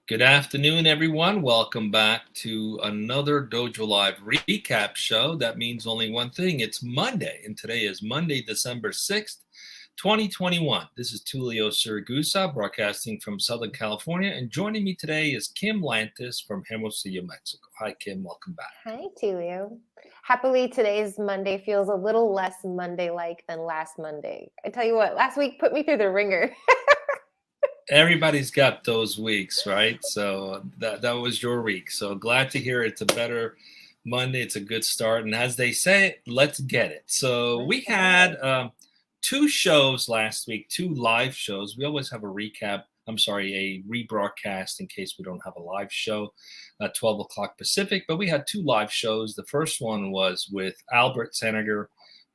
Good afternoon, everyone. Welcome back to another Dojo Live recap show. That means only one thing. It's Monday, and today is Monday, December 6th, 2021. This is Tulio Siragusa, broadcasting from Southern California, and joining me today is Kim Lantis from Hermosillo, Mexico. Hi, Kim. Welcome back. Hi, Tulio. Happily, today's Monday feels a little less Monday-like than last Monday. I tell you what, last week put me through the ringer. Everybody's got those weeks, right? So that was your week. So glad to hear it's a better Monday. It's a good start. And as they say, let's get it. So we had two shows last week, two live shows. We always have a rebroadcast in case we don't have a live show at 12 o'clock Pacific. But we had two live shows. The first one was with Albert Saniger,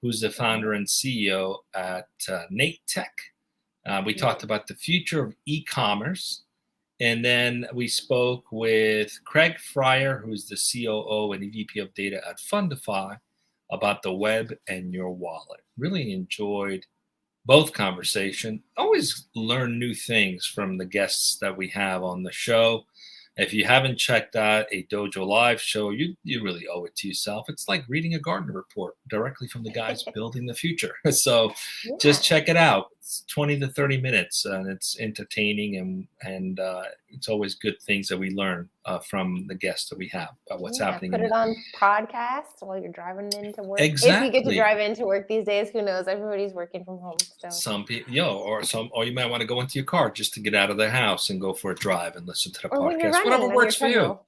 who's the founder and CEO at Nate.tech. We talked about the future of e-commerce, and then we spoke with Craig Fryar, who's the COO and EVP of Data at Fundify, about the web and your wallet. Really enjoyed both conversations. Always learn new things from the guests that we have on the show. If you haven't checked out a Dojo Live show, you really owe it to yourself. It's like reading a Gartner report directly from the guys building the future. So just check it out. It's 20 to 30 minutes, and it's entertaining, and it's always good things that we learn from the guests that we have about what's happening. Put it on podcast while you're driving into work. Exactly. If you get to drive into work these days, who knows? Everybody's working from home. So. Some people, or you might want to go into your car just to get out of the house and go for a drive and listen to the podcast. Whatever works for you.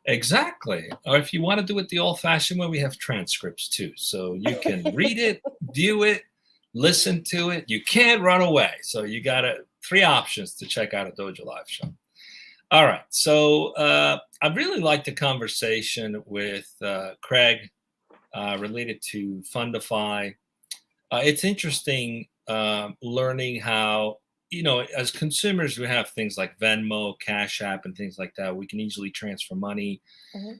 Exactly. Or if you want to do it the old-fashioned way, we have transcripts too. So you can read it, view it, listen to it. You can't run away. So you got three options to check out a Dojo Live show. All right. So I really liked the conversation with Craig related to Fundify. It's interesting learning how, as consumers, we have things like Venmo, Cash App, and things like that. We can easily transfer money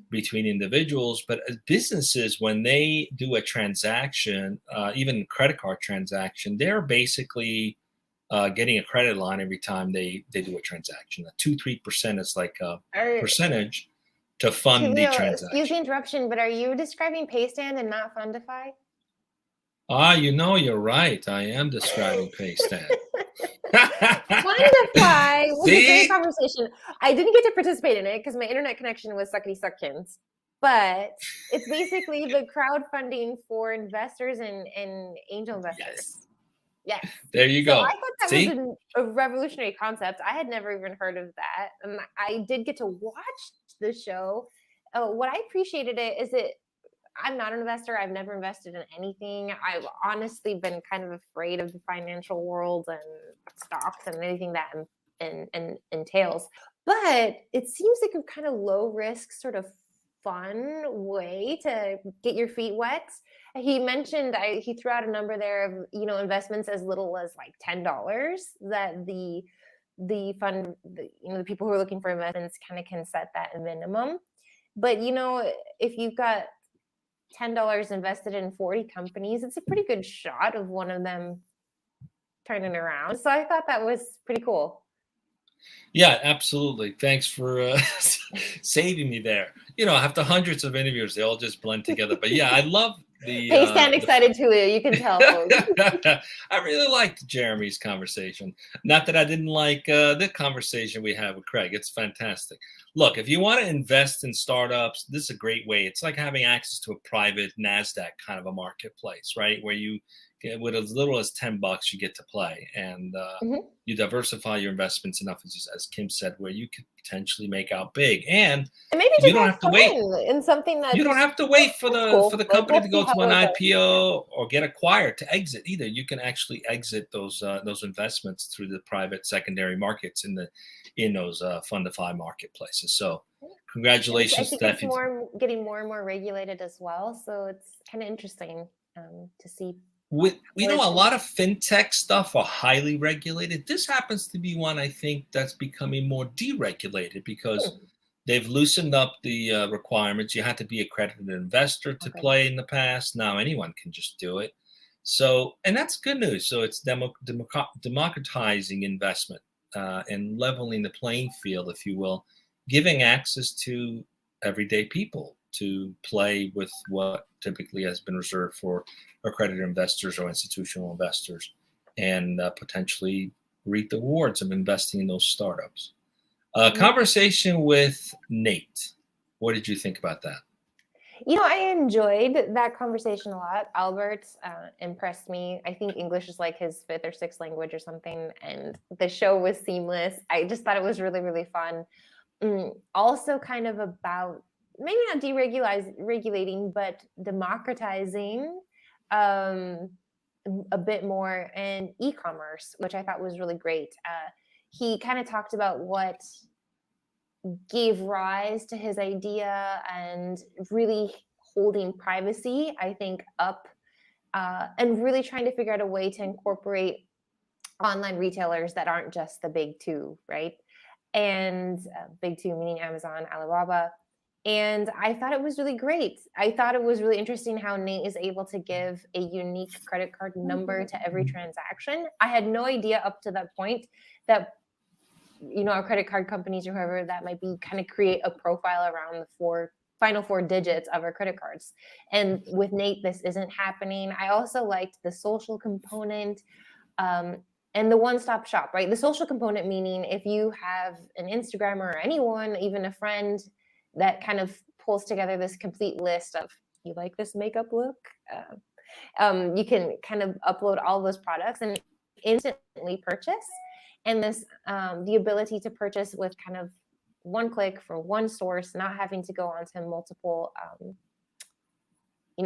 between individuals. But as businesses, when they do a transaction, even credit card transaction, they're basically getting a credit line every time they do a transaction. 2-3% is like a percentage to fund the transaction. Excuse the interruption, but are you describing Paystand and not Fundify? You're right. I am describing Paystand. Fundify was a great conversation. I didn't get to participate in it because my internet connection was suckety suckins. But it's basically the crowdfunding for investors and angel investors. Yes. There you go. So I thought that was a revolutionary concept. I had never even heard of that. And I did get to watch the show. What I appreciated is that I'm not an investor. I've never invested in anything. I've honestly been kind of afraid of the financial world and stocks and anything that entails. But it seems like a kind of low risk, sort of fun way to get your feet wet. He mentioned he threw out a number there of investments as little as like $10 that the fund, the people who are looking for investments kind of can set that minimum. But if you've got $10 invested in 40 companies, it's a pretty good shot of one of them turning around. So I thought that was pretty cool. Yeah, absolutely. Thanks for saving me there. After hundreds of interviews, they all just blend together. But yeah, I love the stand excited too. You can tell. I really liked Jeremy's conversation. Not that I didn't like the conversation we had with Craig. It's fantastic. Look, if you want to invest in startups, this is a great way. It's like having access to a private NASDAQ kind of a marketplace, right? Where you get with as little as $10, you get to play, and you diversify your investments enough, as Kim said, where you could potentially make out big, and maybe you don't have to wait in something that you don't have to wait for the company to go to an IPO or get acquired to exit either. You can actually exit those investments through the private secondary markets in those Fundify marketplaces. So congratulations. I think it's getting more and more regulated as well. So it's kind of interesting to see. A lot of fintech stuff are highly regulated. This happens to be one, I think, that's becoming more deregulated because they've loosened up the requirements. You had to be accredited investor to play in the past. Now anyone can just do it. So, and that's good news. So it's democratizing investment and leveling the playing field, if you will, giving access to everyday people to play with what typically has been reserved for accredited investors or institutional investors, and potentially reap the rewards of investing in those startups. Conversation with Nate. What did you think about that? I enjoyed that conversation a lot. Albert impressed me. I think English is like his 5th or 6th language or something. And the show was seamless. I just thought it was really, really fun. Also kind of about maybe not deregulating, but democratizing a bit more in e-commerce, which I thought was really great. He kind of talked about what gave rise to his idea and really holding privacy, I think, up and really trying to figure out a way to incorporate online retailers that aren't just the big two, right? And big two meaning Amazon, Alibaba. And I thought it was really great. I thought it was really interesting how Nate is able to give a unique credit card number to every transaction. I had no idea up to that point that our credit card companies or whoever that might be kind of create a profile around the final 4 digits of our credit cards. And with Nate, this isn't happening. I also liked the social component and the one-stop shop, right? The social component meaning if you have an Instagram or anyone, even a friend that kind of pulls together this complete list of, you like this makeup look? You can kind of upload all those products and instantly purchase. And this, the ability to purchase with kind of one click from one source, not having to go onto multiple,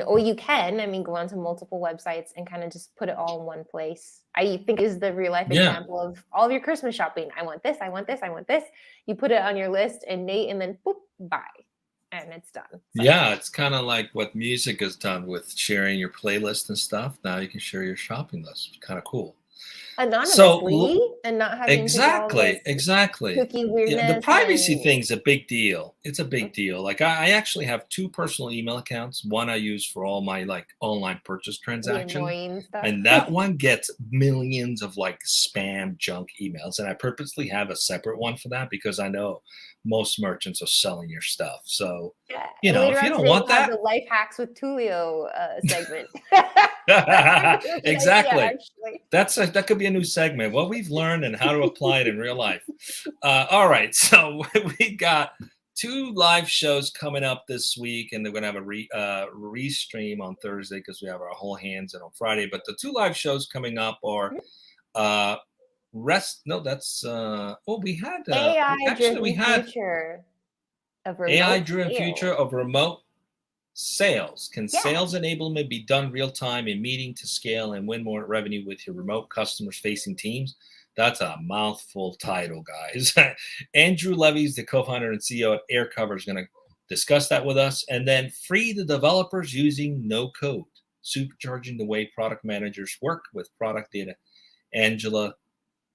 or you can, go onto multiple websites and kind of just put it all in one place. I think is the real life example of all of your Christmas shopping. I want this, I want this, I want this. You put it on your list and Nate, and then boop, buy. And it's done. So. Yeah, it's kind of like what music has done with sharing your playlist and stuff. Now you can share your shopping list. It's kind of cool. Anonymously and not having exactly. cookie weirdness. Yeah, the privacy thing's a big deal. It's a big deal. Like I actually have 2 personal email accounts. One I use for all my online purchase transactions, and that one gets millions of spam junk emails. And I purposely have a separate one for that because I know most merchants are selling your stuff. So if you don't want that, the life hacks with Tulio segment. Exactly. Idea, that could be a new segment. What we've learned and how to apply it in real life. All right, so we got 2 live shows coming up this week, and they're going to have a restream on Thursday because we have our whole hands in on Friday. But the 2 live shows coming up are we had AI-driven future of remote sales. Can sales enablement be done real time in meeting to scale and win more revenue with your remote customers facing teams? That's a mouthful title, guys. Andrew Levy's the co-founder and CEO at Aircover, is going to discuss that with us. And then free the developers using no code, supercharging the way product managers work with product data. Angela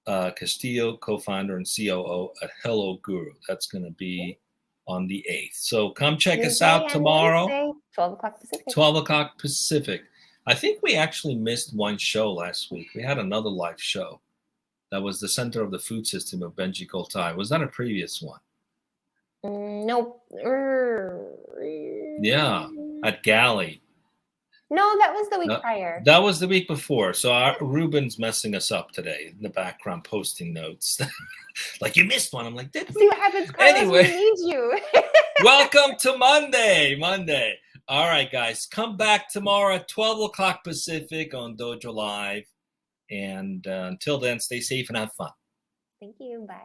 Castillo, co-founder and COO at Hello Guru. That's going to be on the 8th. So come check us out tomorrow. Wednesday, 12 o'clock Pacific. 12 o'clock Pacific. I think we actually missed one show last week. We had another live show. That was the Center of the Food System of Benji Koltai. Was that a previous one? Nope. Yeah, at Galley. No, that was the week prior. That was the week before. So Ruben's messing us up today in the background, posting notes. Like, you missed one. I'm like, did we? See what happens, Carlos, anyway, we need you. Welcome to Monday. All right, guys. Come back tomorrow at 12 o'clock Pacific on Dojo Live. And until then, stay safe and have fun. Thank you. Bye.